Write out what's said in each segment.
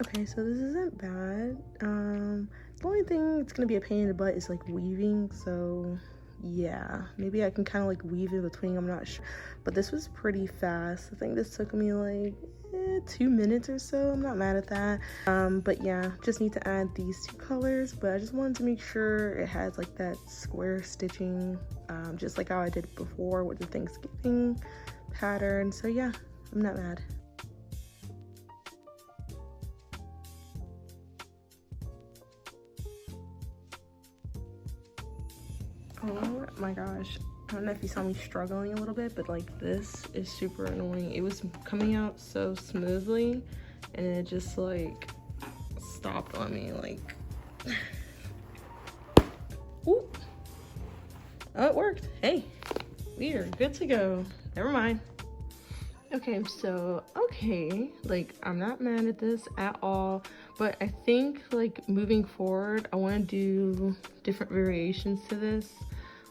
Okay, so this isn't bad. The only thing it's gonna be a pain in the butt is like weaving, so yeah, maybe I can kind of like weave in between, I'm not sure. But this was pretty fast. I think this took me like 2 minutes or so. I'm not mad at that. But yeah, just need to add these 2 colors, but I just wanted to make sure it has like that square stitching, just like how I did before with the Thanksgiving pattern. So yeah, I'm not mad. Oh my gosh, I don't know if you saw me struggling a little bit, but like this is super annoying. It was coming out so smoothly and it just like stopped on me, like ooh. Oh, it worked. Hey, we are good to go. Never mind. Okay, so like I'm not mad at this at all, but I think like moving forward I want to do different variations to this.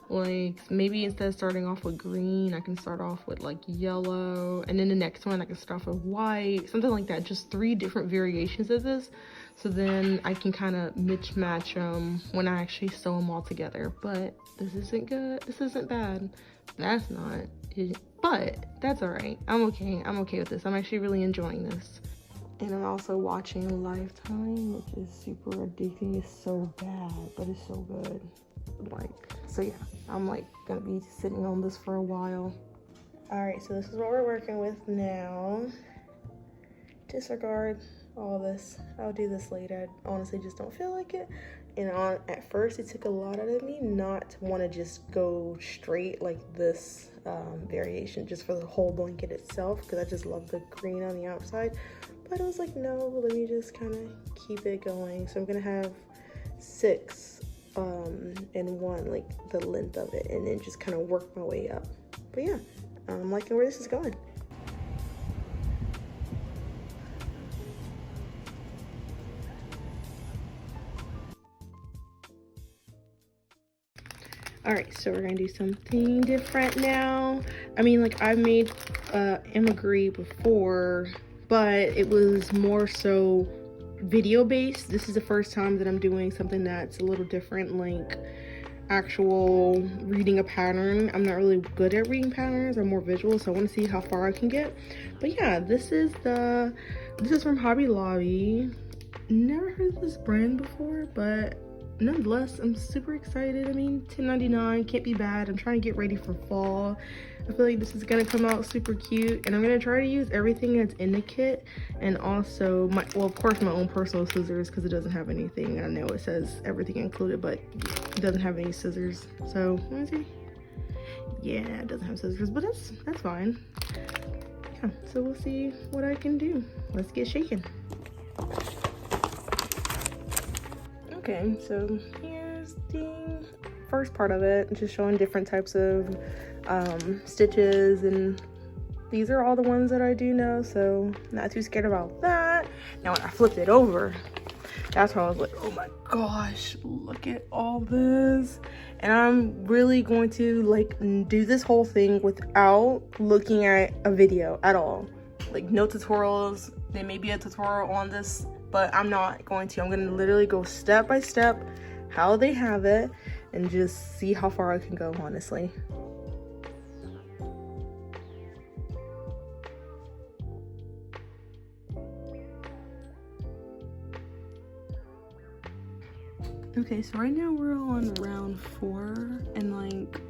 Like maybe instead of starting off with green, I can start off with like yellow, and then the next one I can start off with white, something like that. Just 3 different variations of this, so then I can kind of match them when I actually sew them all together. But this isn't good. This isn't bad. That's not it, but that's all right. I'm okay with this. I'm actually really enjoying this. And I'm also watching Lifetime, which is super addicting. It's so bad, but it's so good. Like, so yeah, I'm like gonna be sitting on this for a while. All right, so this is what we're working with now. Disregard all this. I'll do this later. I honestly just don't feel like it. And at first it took a lot out of me not to want to just go straight like this variation just for the whole blanket itself, because I just love the green on the outside. But I was like, no, let me just kind of keep it going. So I'm gonna have 6 and 1, like the length of it, and then just kind of work my way up. But yeah, I'm liking where this is going. All right, so we're gonna do something different now. I mean, like I've made Amigurumi before, but it was more so video based. This is the first time that I'm doing something that's a little different, like actual reading a pattern. I'm not really good at reading patterns. I'm more visual, so I want to see how far I can get. But yeah, this is from Hobby Lobby. Never heard of this brand before, but nonetheless, I'm super excited. I mean, $10.99 can't be bad. I'm trying to get ready for fall. I feel like this is gonna come out super cute, and I'm gonna try to use everything that's in the kit, and also of course my own personal scissors, because it doesn't have anything. I know it says everything included, but it doesn't have any scissors. So let me see. Yeah, it doesn't have scissors, but that's fine. Yeah, so we'll see what I can do. Let's get shaking. Okay, so here's the first part of it, just showing different types of stitches, and these are all the ones that I do know, so not too scared about that. Now when I flipped it over, that's where I was like, oh my gosh, look at all this. And I'm really going to like do this whole thing without looking at a video at all. Like no tutorials. There may be a tutorial on this, but I'm not going to. I'm going to literally go step by step how they have it and just see how far I can go, honestly. Okay, so right now we're on round 4, and like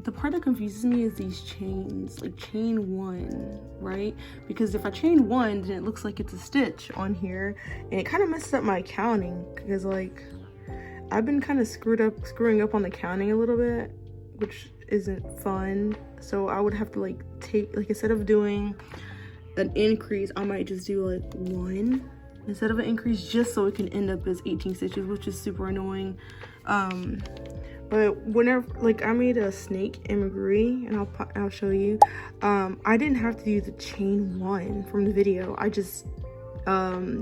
the part that confuses me is these chains, like chain 1, right? Because if I chain 1, then it looks like it's a stitch on here, and it kind of messes up my counting, because like I've been kind of screwing up on the counting a little bit, which isn't fun. So I would have to like instead of doing an increase, I might just do like 1 instead of an increase, just so it can end up as 18 stitches, which is super annoying. But whenever, like, I made a snake Amigurumi, and I'll show you. I didn't have to do the chain 1 from the video. I just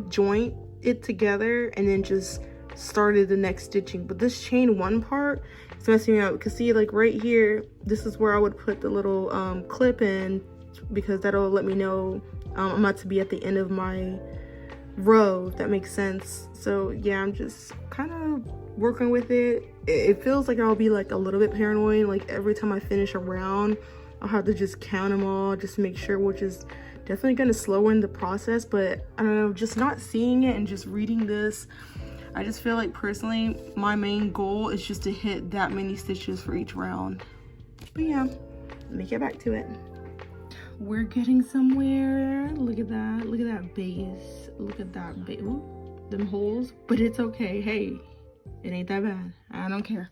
joined it together and then just started the next stitching. But this chain 1 part is messing me up, because see, like right here, this is where I would put the little clip in, because that'll let me know I'm about to be at the end of my row, if that makes sense. So yeah, I'm just kind of working with it. It feels like I'll be like a little bit paranoid, like every time I finish a round I'll have to just count them all just to make sure, which is definitely going to slow in the process. But I don't know, just not seeing it and just reading this, I just feel like personally my main goal is just to hit that many stitches for each round. But yeah, let me get back to it. We're getting somewhere. Look at that. Look at that base. Look at that base. Them holes. But it's okay. Hey, it ain't that bad. I don't care.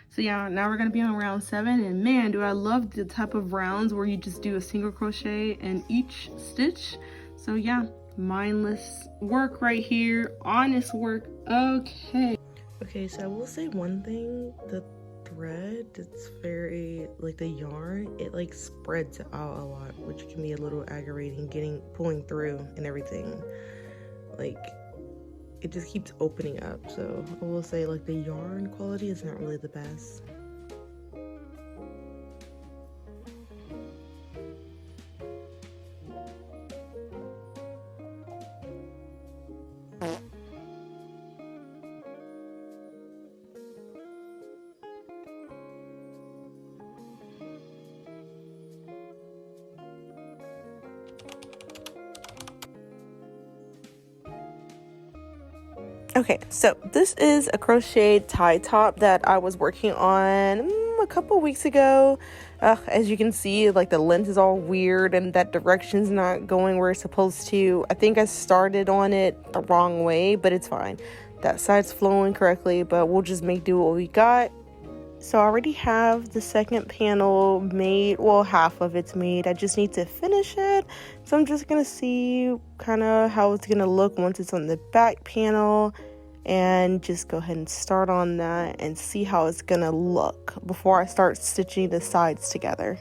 So yeah, now we're gonna be on round 7, and man, do I love the type of rounds where you just do a single crochet in each stitch. So yeah, mindless work right here. Honest work. Okay. Okay, so I will say one thing. The thread, it's very, like the yarn, it like spreads out a lot, which can be a little aggravating pulling through and everything. Like it just keeps opening up. So I will say like the yarn quality is not really the best. Okay, so this is a crochet tie top that I was working on a couple weeks ago. As you can see, like the length is all weird and that direction's not going where it's supposed to. I think I started on it the wrong way, but it's fine. That side's flowing correctly, but we'll just make do what we got. So I already have the second panel made. Well, half of it's made. I just need to finish it. So I'm just gonna see kind of how it's gonna look once it's on the back panel, and just go ahead and start on that and see how it's gonna look before I start stitching the sides together.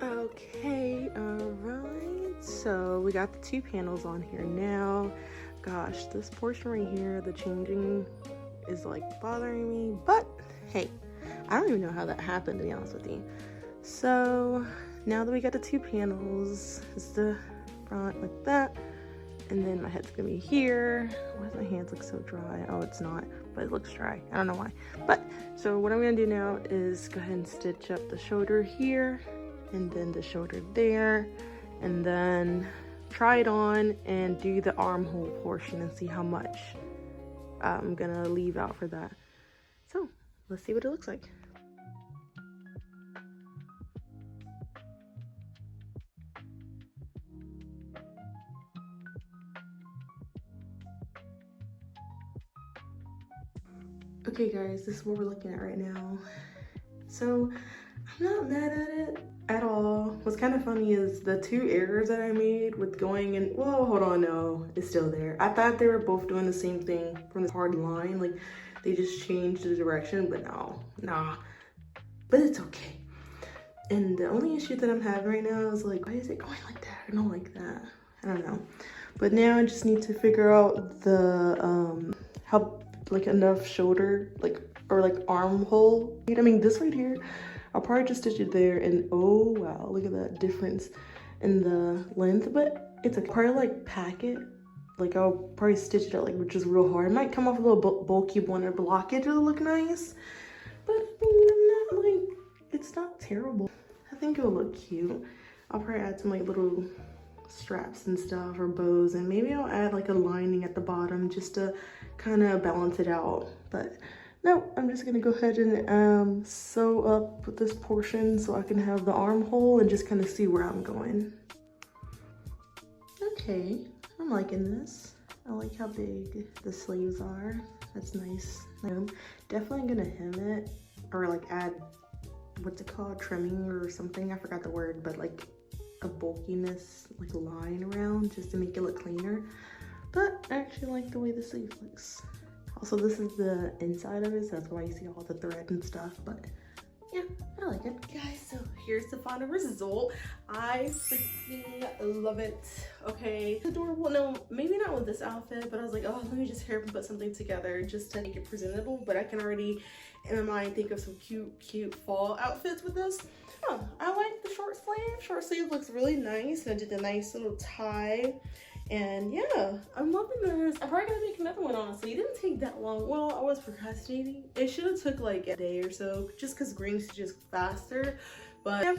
Okay, alright, so we got the 2 panels on here now. Gosh, this portion right here, the changing is like bothering me, but hey, I don't even know how that happened, to be honest with you. So now that we got the 2 panels, it's the front like that, and then my head's gonna be here. Why does my hands look so dry? Oh, it's not, but it looks dry. I don't know why. But so what I'm gonna do now is go ahead and stitch up the shoulder here, and then the shoulder there, and then try it on and do the armhole portion and see how much I'm gonna leave out for that. So let's see what it looks like. Okay guys, this is what we're looking at right now. So I'm not mad at it at all. What's kind of funny is the 2 errors that I made with going and, well, hold on, no, it's still there. I thought they were both doing the same thing from this hard line, like they just changed the direction, but no, nah, but it's okay. And the only issue that I'm having right now is like, why is it going like that? I don't like that. I don't know. But now I just need to figure out the how, like, enough shoulder, like, or like armhole. I mean, this right here, I'll probably just stitch it there, and oh wow, look at that difference in the length. But it's a probably like pack it, like I'll probably stitch it out like, which is real hard. It might come off a little bulky one or blockage. It'll look nice, but I mean, I'm not like, it's not terrible. I think it'll look cute. I'll probably add some like little straps and stuff or bows, and maybe I'll add like a lining at the bottom just to kind of balance it out. But no, I'm just gonna go ahead and sew up this portion so I can have the armhole and just kind of see where I'm going. Okay, I'm liking this. I like how big the sleeves are. That's nice. I'm definitely gonna hem it, or like add, what's it called, trimming or something, I forgot the word, but like a bulkiness, like a line around, just to make it look cleaner. But I actually like the way the sleeve looks. Also, this is the inside of it, so that's why you see all the thread and stuff. But yeah, I like it. Guys, so here's the final result. I freaking love it. Okay, it's adorable. No, maybe not with this outfit, but I was like, oh, let me just hurry up and put something together just to make it presentable. But I can already in my mind think of some cute fall outfits with this. Oh, I like the short sleeve. Short sleeve looks really nice. I did a nice little tie. And yeah, I'm loving this. I'm probably gonna make another one, honestly. It didn't take that long. Well, I was procrastinating. It should have took like a day or so, just because green stitches faster. But yeah,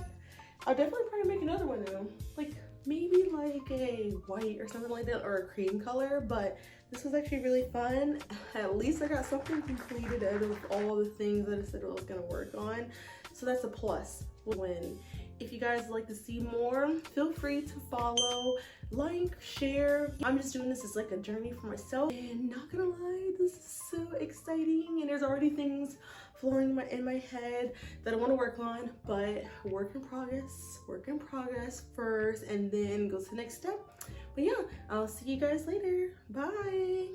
I'll definitely probably make another one though. Like maybe like a white or something like that, or a cream color. But this was actually really fun. At least I got something completed out of all the things that I said I was gonna work on. So that's a plus win. If you guys would like to see more, feel free to follow, like, share. I'm just doing this as like a journey for myself, and not gonna lie, this is so exciting, and there's already things flowing in my head that I want to work on, but work in progress first, and then go to the next step. But yeah, I'll see you guys later. Bye.